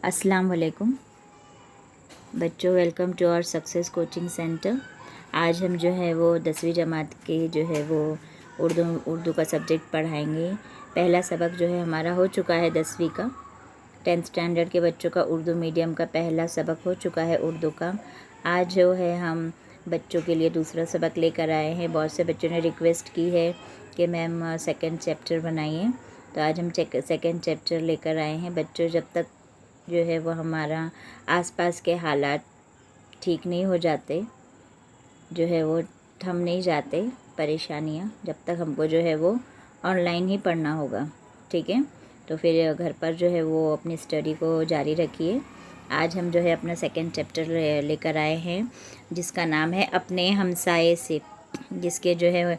अस्सलाम वालेकुम बच्चों, welcome to our success coaching centre. आज हम जो है वो 10वीं जमात के जो है वो उर्दू का सब्जेक्ट पढ़ाएंगे। पहला सबक जो है हमारा हो चुका है 10वीं का। 10th स्टैंडर्ड के बच्चों का उर्दू मीडियम का पहला सबक हो चुका है उर्दू का। आज जो है हम बच्चों के लिए दूसरा सबक लेकर आए हैं। बहुत से बच्चों ने रिक्वेस्ट की है कि मैम सेकंड चैप्टर बनाइए, तो आज हम सेकंड चैप्टर लेकर आए हैं। बच्चों, जब तक जो है वो हमारा आसपास के हालात ठीक नहीं हो जाते, जो है वो थम नहीं जाते परेशानियाँ, जब तक हमको जो है वो ऑनलाइन ही पढ़ना होगा। ठीक है, तो फिर घर पर जो है वो अपनी स्टडी को जारी रखिए। आज हम जो है अपना सेकंड चैप्टर लेकर आए हैं, जिसका नाम है अपने हमसाये से, जिसके जो है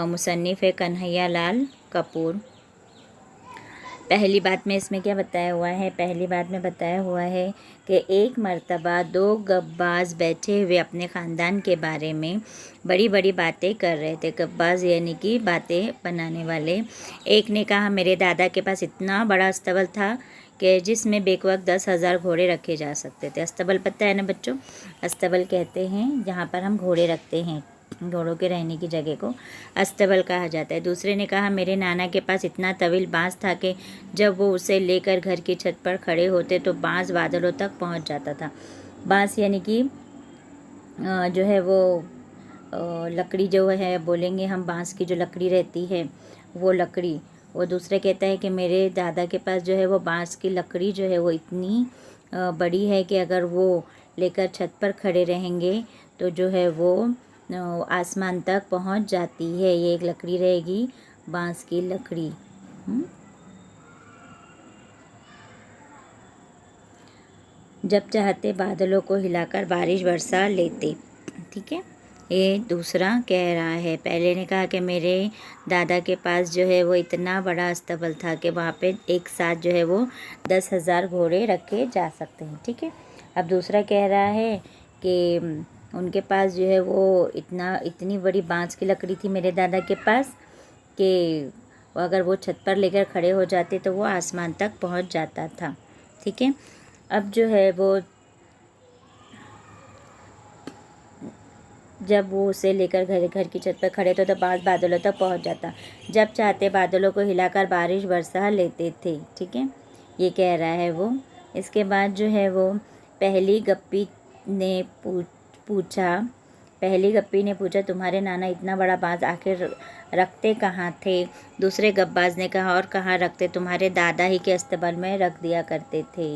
मुसन्निफ़ है कन्हैया लाल कपूर। पहली बात में इसमें क्या बताया हुआ है? पहली बात में बताया हुआ है कि एक मर्तबा दो गब्बाज बैठे हुए अपने ख़ानदान के बारे में बड़ी बड़ी बातें कर रहे थे। गब्बाज यानी कि बातें बनाने वाले। एक ने कहा, मेरे दादा के पास इतना बड़ा अस्तबल था कि जिसमें बेवक्त 10,000 घोड़े रखे जा सकते थे। अस्तबल पता है ना बच्चों? अस्तबल कहते हैं जहाँ पर हम घोड़े रखते हैं, घोड़ों के रहने की जगह को अस्तबल कहा जाता है। दूसरे ने कहा, मेरे नाना के पास इतना तवील बांस था कि जब वो उसे लेकर घर की छत पर खड़े होते तो बांस बादलों तक पहुंच जाता था। बांस यानी कि जो है वो लकड़ी जो है, बोलेंगे हम बांस की जो लकड़ी रहती है वो लकड़ी। वो दूसरे कहता है कि मेरे दादा के पास जो है वो बांस की लकड़ी जो है वो इतनी बड़ी है कि अगर वो लेकर छत पर खड़े रहेंगे तो जो है वो आसमान तक पहुंच जाती है। ये एक लकड़ी रहेगी, बांस की लकड़ी। जब चाहते बादलों को हिलाकर बारिश बरसा लेते। ठीक है, ये दूसरा कह रहा है। पहले ने कहा कि मेरे दादा के पास जो है वो इतना बड़ा अस्तबल था कि वहाँ पे एक साथ जो है वो 10,000 घोड़े रखे जा सकते हैं। ठीक है, अब दूसरा कह रहा है कि उनके पास जो है वो इतनी बड़ी बांस की लकड़ी थी मेरे दादा के पास कि अगर वो छत पर लेकर खड़े हो जाते तो वो आसमान तक पहुंच जाता था। ठीक है, अब जो है वो जब वो उसे लेकर घर की छत पर खड़े थे तो बांस बादलों तक पहुंच जाता। जब चाहते बादलों को हिलाकर बारिश बरसा लेते थे। ठीक है, ये कह रहा है वो। इसके बाद जो है वो पहली गप्पी ने पूछा, तुम्हारे नाना इतना बड़ा बांस आखिर रखते कहाँ थे? दूसरे गब्बाज ने कहा, और कहाँ रखते, तुम्हारे दादा ही के अस्तबल में रख दिया करते थे।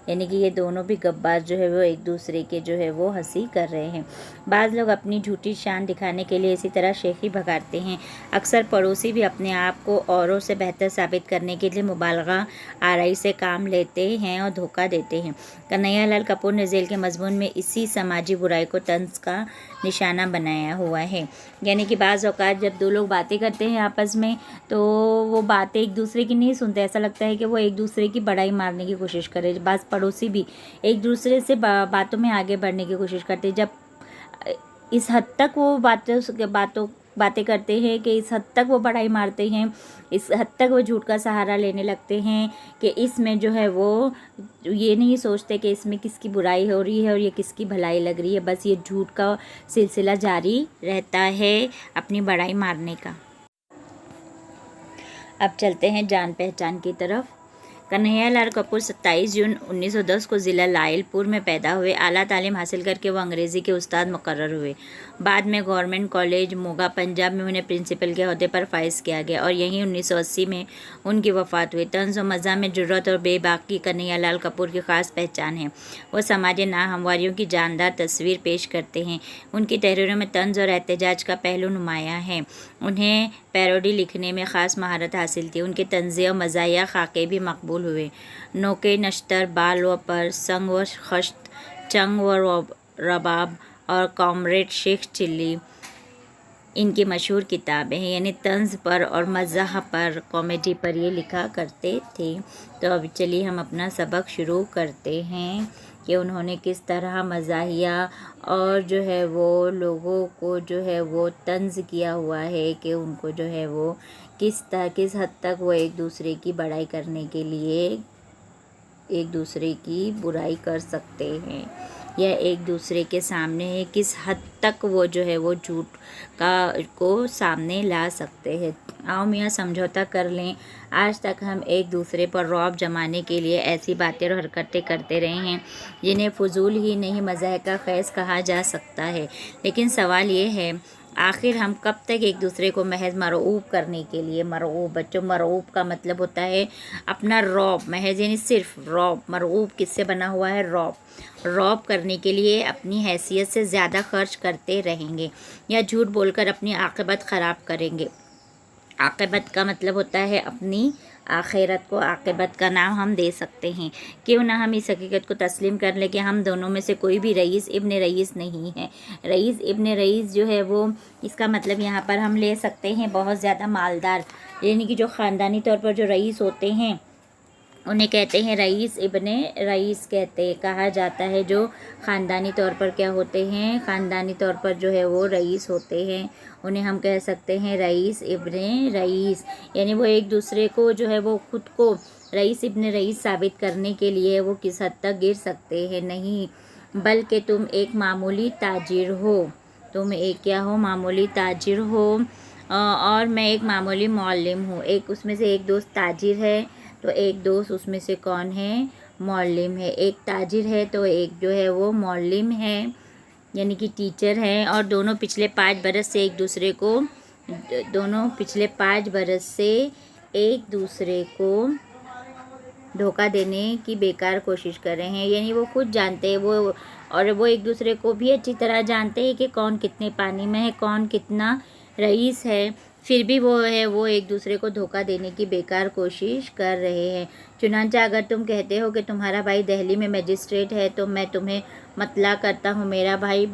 यानी कि ये दोनों भी गब्बाज जो है वो एक दूसरे के जो है वो हंसी कर रहे हैं। बाज़ लोग अपनी झूठी शान दिखाने के लिए इसी तरह शेखी भगाते हैं। अक्सर पड़ोसी भी अपने आप को औरों से बेहतर साबित करने के लिए मुबालगा आराई से काम लेते हैं और धोखा देते हैं। कन्हैया लाल कपूर ने झेल के मजमून में इसी समाजी बुराई को तंज का निशाना बनाया हुआ है। यानी कि बाज़ औक़ात जब दो लोग बातें करते हैं आपस में, तो वो बातें एक दूसरे की नहीं सुनते। ऐसा लगता है कि वो एक दूसरे की बड़ाई मारने की कोशिश करें। बाज़ पड़ोसी भी एक दूसरे से बातों में आगे बढ़ने की कोशिश करते हैं। जब इस हद तक वो बातें करते हैं कि इस हद तक वो बड़ाई मारते हैं, इस हद तक वो झूठ का सहारा लेने लगते हैं कि इसमें जो है वो ये नहीं सोचते कि इसमें किसकी बुराई हो रही है और ये किसकी भलाई लग रही है। बस ये झूठ का सिलसिला जारी रहता है अपनी बड़ाई मारने का। अब चलते हैं जान पहचान की तरफ। कन्हैया लाल कपूर 27 जून 1910 को ज़िला लायलपुर में पैदा हुए। आला तालीम हासिल करके वो अंग्रेज़ी के उस्ताद मुकर्रर हुए। बाद में गवर्नमेंट कॉलेज मोगा पंजाब में उन्हें प्रिंसिपल के अहदे पर फाइज किया गया और यहीं 1980 में उनकी वफ़ात हुई। तंज़ व मज़ा में जुर्रत और बेबाकी कन्हैया लाल कपूर की ख़ास पहचान है। वो समाजी नाहमवारियों की जानदार तस्वीर पेश करते हैं। उनकी तहरीरों में तंज़ और एहतजाज का पहलू नुमायाँ है। उन्हें पैरोडी लिखने में ख़ास महारत हासिल थी। उनके तंज़े और मज़ाहिया ख़ाके भी मकबूल हुए। नोके नश्तर, बाल व पर, संग व खश्त, चंग व रबाब और कॉमरेड शेख चिल्ली इनकी मशहूर किताबें हैं। यानी तंज़ पर और मज़ाह पर, कॉमेडी पर ये लिखा करते थे। तो अब चलिए हम अपना सबक शुरू करते हैं कि उन्होंने किस तरह मज़ाहिया और जो है वो लोगों को जो है वो तंज़ किया हुआ है कि उनको जो है वो किस हद तक वो एक दूसरे की बड़ाई करने के लिए एक दूसरे की बुराई कर सकते हैं या एक दूसरे के सामने किस हद तक वो जो है वो झूठ को सामने ला सकते हैं। आओ मियाँ समझौता कर लें। आज तक हम एक दूसरे पर रौब जमाने के लिए ऐसी बातें और हरकतें करते रहे हैं जिन्हें फजूल ही नहीं मज़ाक का खैस कहा जा सकता है। लेकिन सवाल ये है, आखिर हम कब तक एक दूसरे को महज मरऊब करने के लिए, मरऊब बच्चों, मरऊब का मतलब होता है अपना रौब, महज यानी सिर्फ रौब, मरऊब किससे बना हुआ है, रौब, रौब करने के लिए अपनी हैसियत से ज़्यादा खर्च करते रहेंगे या झूठ बोलकर अपनी आक़िबत ख़राब करेंगे। आक़िबत का मतलब होता है अपनी आखिरत को, आक़िबत का नाम हम दे सकते हैं। क्यों ना हम इस हकीकत को तस्लीम कर लें कि हम दोनों में से कोई भी रईस इब्न रईस नहीं है। रईस इब्न रईस जो है वो, इसका मतलब यहाँ पर हम ले सकते हैं बहुत ज़्यादा मालदार, यानी कि जो ख़ानदानी तौर पर जो रईस होते हैं उन्हें कहते हैं रईस इब्ने रईस कहा जाता है। जो ख़ानदानी तौर पर क्या होते हैं, ख़ानदानी तौर पर जो है वो रईस होते हैं, उन्हें हम कह सकते हैं रईस इब्ने रईस। यानी वो एक दूसरे को जो है वो खुद को रईस इब्ने रईस साबित करने के लिए वो किस हद तक गिर सकते हैं। नहीं, बल्कि तुम एक मामूली ताजिर हो, तुम एक क्या हो, मामूली ताजिर हो, और मैं एक मामूली मौल्लिम हूँ। एक उसमें से एक दोस्त ताजिर है तो एक दोस्त उसमें से कौन है, मौल्लिम है। एक ताजिर है तो एक जो है वो मौल्लिम है, यानी कि टीचर है। और दोनों पिछले 5 बरस से एक दूसरे को, दोनों पिछले 5 बरस से एक दूसरे को धोखा देने की बेकार कोशिश कर रहे हैं। यानी वो खुद जानते हैं वो, और वो एक दूसरे को भी अच्छी तरह जानते हैं कि कौन कितने पानी में है, कौन कितना रईस है, फिर भी वो एक दूसरे को धोखा देने की बेकार कोशिश कर रहे हैं। चुनांचा अगर तुम कहते हो कि तुम्हारा भाई दिल्ली में मजिस्ट्रेट है तो मैं तुम्हें मतला करता हूँ मेरा भाई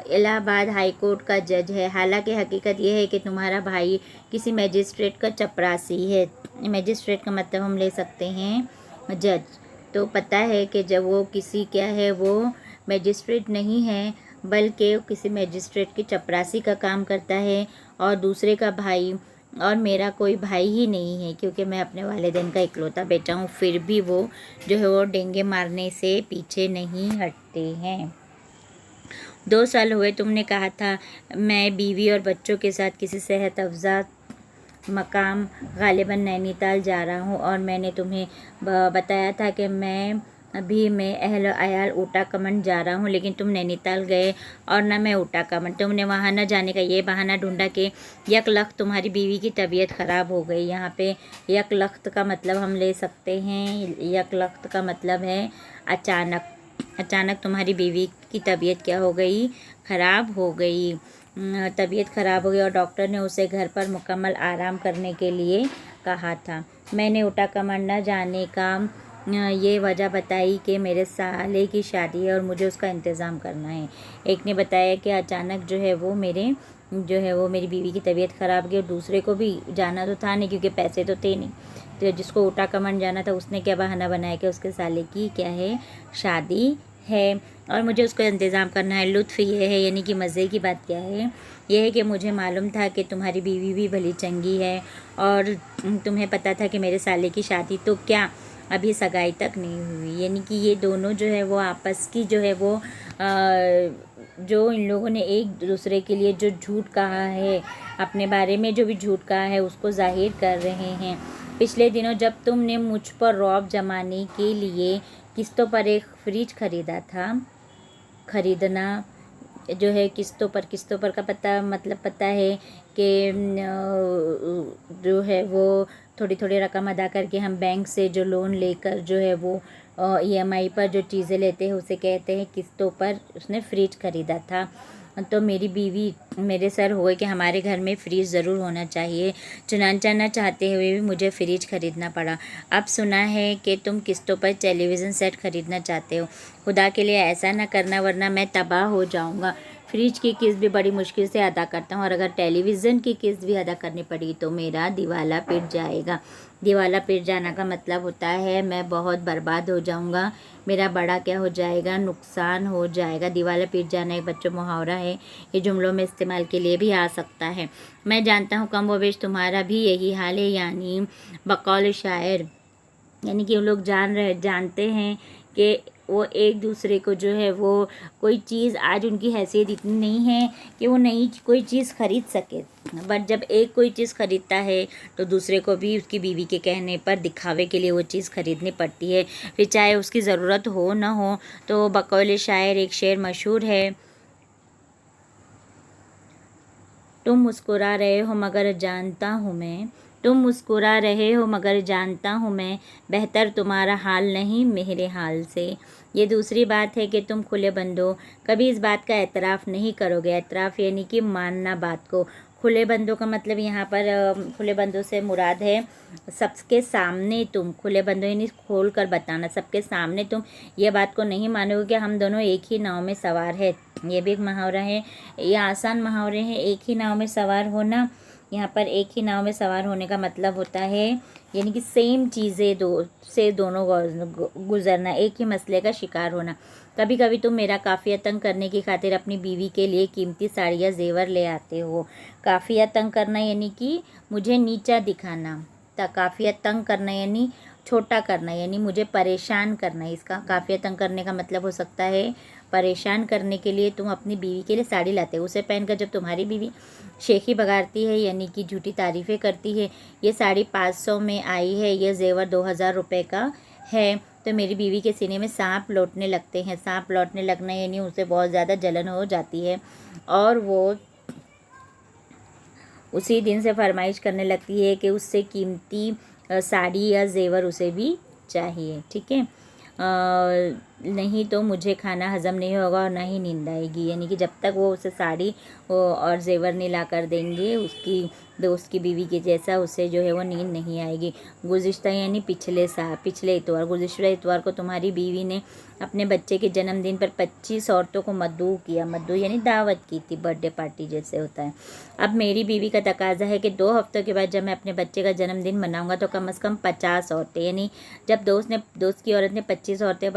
इलाहाबाद हाई कोर्ट का जज है। हालांकि हकीकत यह है कि तुम्हारा भाई किसी मजिस्ट्रेट का चपरासी है। मजिस्ट्रेट का मतलब हम ले सकते हैं जज। तो पता है कि जब वो किसी क्या है, वो मजिस्ट्रेट नहीं है बल्कि किसी मजिस्ट्रेट की चपरासी का काम करता है, और दूसरे का भाई, और मेरा कोई भाई ही नहीं है क्योंकि मैं अपने वालिदैन का इकलौता बेटा हूँ, फिर भी वो जो है वो डेंगे मारने से पीछे नहीं हटते हैं। 2 साल हुए तुमने कहा था मैं बीवी और बच्चों के साथ किसी सेहत अफ़ज़ा मकाम गालिबन नैनीताल जा रहा हूँ, और मैंने तुम्हें बताया था कि मैं अहल अयाल ऊटा कमंड जा रहा हूँ, लेकिन तुम नैनीताल गए और न मैं ऊटा कमंड। तुमने वहाँ न जाने का ये बहाना ढूंढा कि यकलख्त तुम्हारी बीवी की तबीयत ख़राब हो गई। यहाँ पे यकलख्त का मतलब हम ले सकते हैं, यकलख्त का मतलब है अचानक। अचानक तुम्हारी बीवी की तबीयत क्या हो गई, ख़राब हो गई, तबीयत ख़राब हो गई, और डॉक्टर ने उसे घर पर मुकम्मल आराम करने के लिए कहा था। मैंने ऊटा कमंड न जाने का ये वजह बताई कि मेरे साले की शादी है और मुझे उसका इंतज़ाम करना है। एक ने बताया कि अचानक जो है वो मेरी बीवी की तबीयत ख़राब गई, और दूसरे को भी जाना तो था नहीं क्योंकि पैसे तो थे नहीं। तो जिसको ऊटा कमंड जाना था उसने क्या बहाना बनाया कि उसके साले की क्या है, शादी है और मुझे उसका इंतज़ाम करना है। लुत्फ़ ये है, यानी कि मज़े की बात क्या है, यह है कि मुझे मालूम था कि तुम्हारी बीवी भी भली चंगी है, और तुम्हें पता था कि मेरे साले की शादी तो क्या अभी सगाई तक नहीं हुई। यानी कि ये दोनों जो है वो आपस की जो है वो जो इन लोगों ने एक दूसरे के लिए जो झूठ कहा है, अपने बारे में जो भी झूठ कहा है उसको जाहिर कर रहे हैं। पिछले दिनों जब तुमने मुझ पर रौब जमाने के लिए किस्तों पर एक फ्रिज ख़रीदा था, ख़रीदना जो है किस्तों पर का पता है कि जो है वो थोड़ी थोड़ी रकम अदा करके हम बैंक से जो लोन लेकर जो है वो EMI पर जो चीज़ें लेते हैं उसे कहते हैं किस्तों पर। उसने फ्रिज ख़रीदा था, तो मेरी बीवी मेरे सर हुए कि हमारे घर में फ्रिज ज़रूर होना चाहिए। चुनांचा न चाहते हुए भी मुझे फ्रिज ख़रीदना पड़ा। अब सुना है कि तुम किस्तों पर टेलीविज़न सेट ख़रीदना चाहते हो। खुदा के लिए ऐसा न करना वरना मैं तबाह हो जाऊँगा। फ्रिज की किस्त भी बड़ी मुश्किल से अदा करता हूँ, और अगर टेलीविज़न की किस्त भी अदा करनी पड़ी तो मेरा दिवाला पिट जाएगा। दिवाला पिट जाना का मतलब होता है मैं बहुत बर्बाद हो जाऊँगा, मेरा बड़ा क्या हो जाएगा, नुकसान हो जाएगा। दिवाला पिट जाना एक बच्चों मुहावरा है, ये जुमलों में इस्तेमाल के लिए भी आ सकता है। मैं जानता हूँ कम व बेश तुम्हारा भी यही हाल है, यानी बकौल शायर यानी कि वो लोग जानते हैं कि वो एक दूसरे को जो है वो कोई चीज़, आज उनकी हैसियत इतनी नहीं है कि वो नई कोई चीज़ ख़रीद सके, बट जब एक कोई चीज़ ख़रीदता है तो दूसरे को भी उसकी बीवी के कहने पर, दिखावे के लिए वो चीज़ ख़रीदनी पड़ती है, फिर चाहे उसकी ज़रूरत हो ना हो। तो बकौल शायर एक शेर मशहूर है, तुम मुस्कुरा रहे हो मगर जानता हूँ मैं, तुम मुस्कुरा रहे हो मगर जानता हूँ मैं, बेहतर तुम्हारा हाल नहीं मेरे हाल से। ये दूसरी बात है कि तुम खुले बंदो कभी इस बात का एतराफ़ नहीं करोगे। एतराफ़ यानी कि मानना बात को। खुले बंदों का मतलब यहाँ पर खुले बंदों से मुराद है सबके सामने तुम, खुले बंदों यानी खोल कर बताना, सबके सामने तुम ये बात को नहीं मानोगे कि हम दोनों एक ही नाव में सवार है। ये भी एक मुहावरा है, ये आसान मुहावरे हैं। एक ही नाव में सवार होना, यहाँ पर एक ही नाव में सवार होने का मतलब होता है यानी कि सेम चीज़ें दोनों गुजरना, एक ही मसले का शिकार होना। कभी कभी तुम मेरा काफ़िया तंग करने की खातिर अपनी बीवी के लिए कीमती साड़ियाँ जेवर ले आते हो। काफ़िया तंग करना यानी कि मुझे नीचा दिखाना, काफ़िया तंग करना यानी छोटा करना, यानी मुझे परेशान करना। इसका काफ़िया तंग करने का मतलब हो सकता है परेशान करने के लिए तुम अपनी बीवी के लिए साड़ी लाते हो। उसे पहनकर जब तुम्हारी बीवी शेखी बगाड़ती है यानी कि झूठी तारीफ़ें करती है, ये साड़ी 500 में आई है, ये जेवर 2000 रुपये का है, तो मेरी बीवी के सीने में सांप लौटने लगते हैं। सांप लौटने लगना यानी उसे बहुत ज़्यादा जलन हो जाती है और वो उसी दिन से फरमाइश करने लगती है कि उससे कीमती साड़ी या जेवर उसे भी चाहिए। ठीक है, नहीं तो मुझे खाना हज़म नहीं होगा और ना ही नींद आएगी। यानी कि जब तक वो उसे साड़ी और जेवर नहीं ला कर देंगे उसकी दोस्त की बीवी के जैसा, उसे जो है वो नींद नहीं आएगी। गुज़िश्ता यानी पिछले इतवार, गुज़िश्ता इतवार को तुम्हारी बीवी ने अपने बच्चे के जन्मदिन पर 25 औरतों को मद्दू किया। मद्दू यानी दावत की थी, बर्थडे पार्टी जैसे होता है। अब मेरी बीवी का तकाजा है कि 2 हफ्तों के बाद जब मैं अपने बच्चे का जन्मदिन मनाऊंगा तो कम से कम 50 औरतें, यानी जब दोस्त की औरत ने 25 औरतें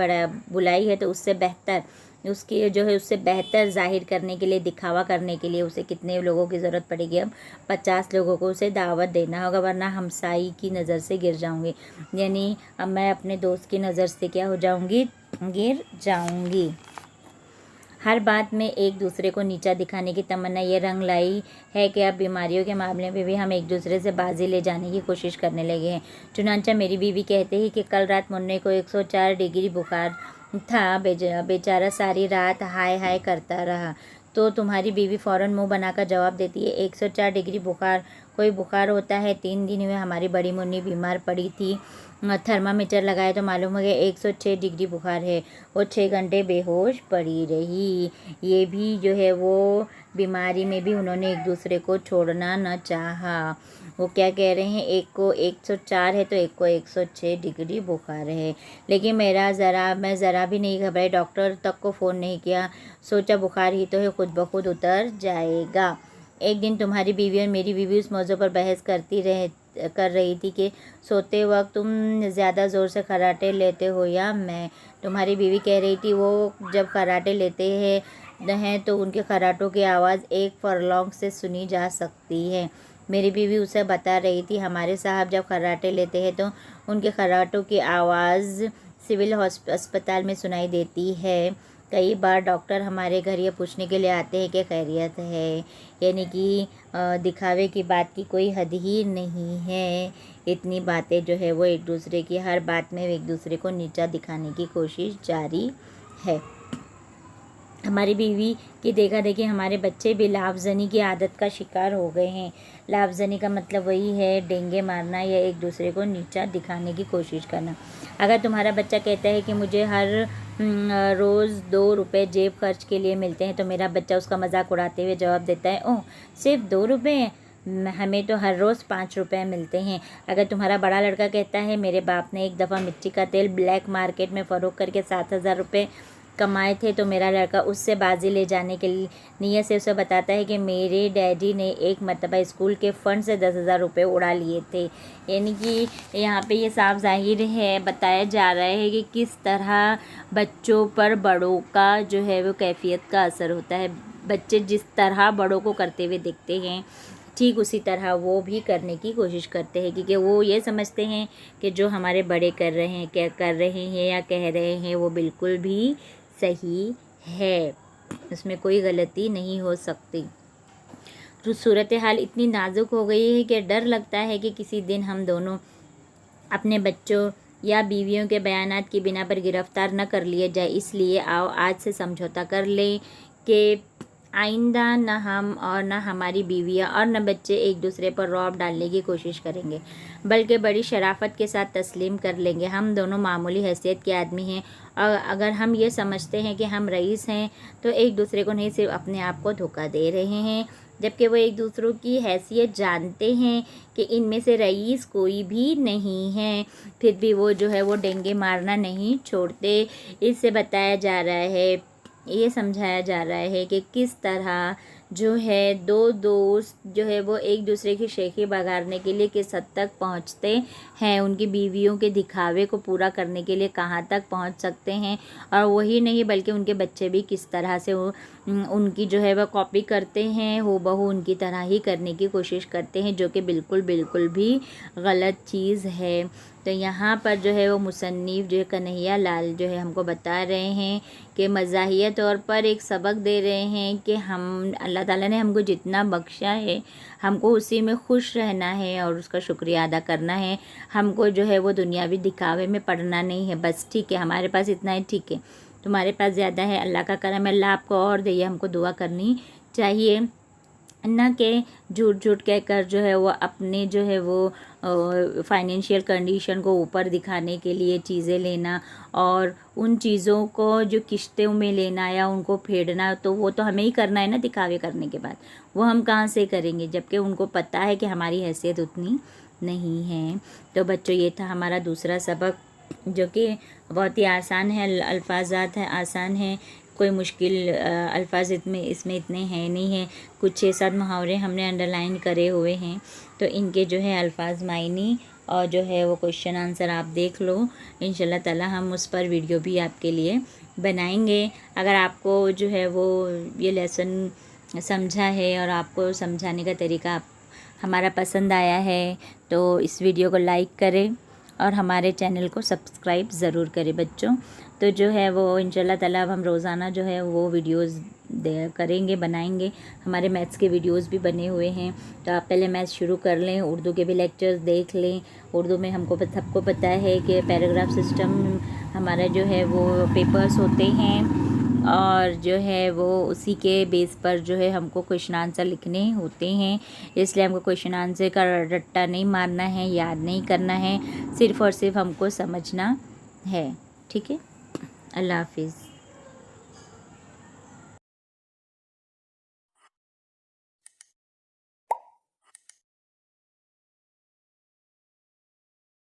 बुलाई है तो उससे बेहतर उसकी जो है उससे बेहतर जाहिर करने के लिए, दिखावा करने के लिए उसे कितने लोगों की ज़रूरत पड़ेगी। अब 50 लोगों को उसे दावत देना होगा, वरना हमसाई की नज़र से गिर जाऊंगी। यानी अब मैं अपने दोस्त की नज़र से क्या हो जाऊंगी, गिर जाऊंगी। हर बात में एक दूसरे को नीचा दिखाने की तमन्ना ये रंग लाई है कि अब बीमारियों के मामले में भी हम एक दूसरे से बाजी ले जाने की कोशिश करने लगे हैं। चुनांचा मेरी बीवी कहते हैं कि कल रात मुन्ने को 104 डिग्री बुखार था, बेचारा सारी रात हाय हाय करता रहा। तो तुम्हारी बीवी फ़ौरन मुंह बनाकर जवाब देती है, 104 डिग्री बुखार कोई बुखार होता है? 3 दिन हुए हमारी बड़ी मुन्नी बीमार पड़ी थी, थर्मामीटर लगाए तो मालूम हो गया 106 डिग्री बुखार है। वो 6 घंटे बेहोश पड़ी रही। ये भी जो है वो बीमारी में भी उन्होंने एक दूसरे को छोड़ना न चाहा। वो क्या कह रहे हैं, एक को 104 है तो एक को 106 डिग्री बुखार है। लेकिन मैं ज़रा भी नहीं घबराई, डॉक्टर तक को फ़ोन नहीं किया, सोचा बुखार ही तो है, खुद ब खुद उतर जाएगा। एक दिन तुम्हारी बीवी और मेरी बीवी उस मौजू पर बहस कर रही थी कि सोते वक्त तुम ज़्यादा ज़ोर से खर्राटे लेते हो या मैं। तुम्हारी बीवी कह रही थी वो जब खर्राटे लेते हैं तो उनके खर्राटों की आवाज़ 1 फरलॉन्ग से सुनी जा सकती है। मेरी बीवी उसे बता रही थी हमारे साहब जब खर्राटे लेते हैं तो उनके खर्राटों की आवाज़ सिविल अस्पताल में सुनाई देती है। कई बार डॉक्टर हमारे घर ये पूछने के लिए आते हैं कि खैरियत है। यानी कि दिखावे की बात की कोई हद ही नहीं है। इतनी बातें जो है वो एक दूसरे की, हर बात में एक दूसरे को नीचा दिखाने की कोशिश जारी है। हमारी बीवी की देखा देखी हमारे बच्चे भी लाफजनी की आदत का शिकार हो गए हैं। लाफजनी का मतलब वही है डेंगे मारना या एक दूसरे को नीचा दिखाने की कोशिश करना। अगर तुम्हारा बच्चा कहता है कि मुझे हर रोज़ 2 रुपये जेब खर्च के लिए मिलते हैं तो मेरा बच्चा उसका मजाक उड़ाते हुए जवाब देता है, ओह सिर्फ 2 रुपये, हमें तो हर रोज़ 5 रुपये मिलते हैं। अगर तुम्हारा बड़ा लड़का कहता है मेरे बाप ने एक दफ़ा मिट्टी का तेल ब्लैक मार्केट में फ़रोख्त करके 7,000 रुपये कमाए थे तो मेरा लड़का उससे बाजी ले जाने के नीयत से उसे बताता है कि मेरे डैडी ने एक मरतबा स्कूल के फ़ंड से 10,000 रुपये उड़ा लिए थे। यानी कि यहाँ पे ये साफ जाहिर है, बताया जा रहा है कि किस तरह बच्चों पर बड़ों का जो है वो कैफियत का असर होता है। बच्चे जिस तरह बड़ों को करते हुए दिखते हैं ठीक उसी तरह वो भी करने की कोशिश करते हैं, क्योंकि वो ये समझते हैं कि जो हमारे बड़े कर रहे हैं, क्या कर रहे हैं या कह रहे हैं, वो बिल्कुल भी सही है, उसमें कोई गलती नहीं हो सकती। तो सूरत हाल इतनी नाजुक हो गई है कि डर लगता है कि किसी दिन हम दोनों अपने बच्चों या बीवियों के बयानात की बिना पर गिरफ्तार न कर लिए जाए। इसलिए आओ आज से समझौता कर लें कि आइंदा न हम और न हमारी बीवियां और न बच्चे एक दूसरे पर रौब डालने की कोशिश करेंगे, बल्कि बड़ी शराफत के साथ तस्लीम कर लेंगे। हम दोनों मामूली हैसियत के आदमी हैं, और अगर हम ये समझते हैं कि हम रईस हैं तो एक दूसरे को नहीं, सिर्फ अपने आप को धोखा दे रहे हैं, जबकि वो एक दूसरों की हैसियत जानते हैं कि इनमें से रईस कोई भी नहीं है, फिर भी वो जो है वो डेंगे मारना नहीं छोड़ते। इससे बताया जा रहा है, ये समझाया जा रहा है कि किस तरह जो है दो दोस्त जो है वो एक दूसरे की शेखी बगाड़ने के लिए किस हद तक पहुंचते हैं, उनकी बीवियों के दिखावे को पूरा करने के लिए कहां तक पहुंच सकते हैं, और वही नहीं बल्कि उनके बच्चे भी किस तरह से उनकी जो है वह कॉपी करते हैं, हूबहू उनकी तरह ही करने की कोशिश करते हैं, जो कि बिल्कुल बिल्कुल भी गलत चीज़ है। तो यहाँ पर जो है वो मुसन्निफ जो है कन्हैया लाल जो है हमको बता रहे हैं कि मज़ाहिया तौर पर एक सबक दे रहे हैं कि हम अल्लाह ताला ने हमको जितना बख्शा है हमको उसी में खुश रहना है और उसका शुक्रिया अदा करना है। हमको जो है वो दुनियावी दिखावे में पड़ना नहीं है। बस ठीक है, हमारे पास इतना है, ठीक है, तुम्हारे पास ज़्यादा है, अल्लाह का करम है, अल्लाह आपको और दे, हमको दुआ करनी चाहिए, न कि झूठ झूठ कहकर जो है वो अपने जो है वो फाइनेंशियल कंडीशन को ऊपर दिखाने के लिए चीज़ें लेना और उन चीज़ों को जो किश्तों में लेना या उनको फेडना, तो वो तो हमें ही करना है ना दिखावे करने के बाद, वो हम कहाँ से करेंगे, जबकि उनको पता है कि हमारी हैसियत उतनी नहीं है। तो बच्चों, ये था हमारा दूसरा सबक, जो कि बहुत ही आसान है, अल्फाजात है आसान है, कोई मुश्किल अल्फाज इसमें इतने हैं नहीं हैं। कुछ 6-7 मुहावरे हमने अंडरलाइन करे हुए हैं, तो इनके जो है अल्फाज मायनी और जो है वो क्वेश्चन आंसर आप देख लो। इंशाल्लाह ताला हम उस पर वीडियो भी आपके लिए बनाएंगे। अगर आपको जो है वो ये लेसन समझा है और आपको समझाने का तरीका हमारा पसंद आया है तो इस वीडियो को लाइक करें और हमारे चैनल को सब्सक्राइब ज़रूर करें बच्चों। तो जो है वो इंशाल्लाह ताला अब हम रोज़ाना जो है वो वीडियोस करेंगे, बनाएंगे। हमारे मैथ्स के वीडियोस भी बने हुए हैं, तो आप पहले मैथ्स शुरू कर लें, उर्दू के भी लेक्चर्स देख लें। उर्दू में हमको सबको पता है कि पैराग्राफ सिस्टम हमारा जो है वो पेपर्स होते हैं और जो है वो उसी के बेस पर जो है हमको क्वेश्चन आंसर लिखने होते हैं। इसलिए हमको क्वेश्चन आंसर का रट्टा नहीं मारना है, याद नहीं करना है, सिर्फ़ और सिर्फ हमको समझना है। ठीक है, अल्लाह हाफिज़।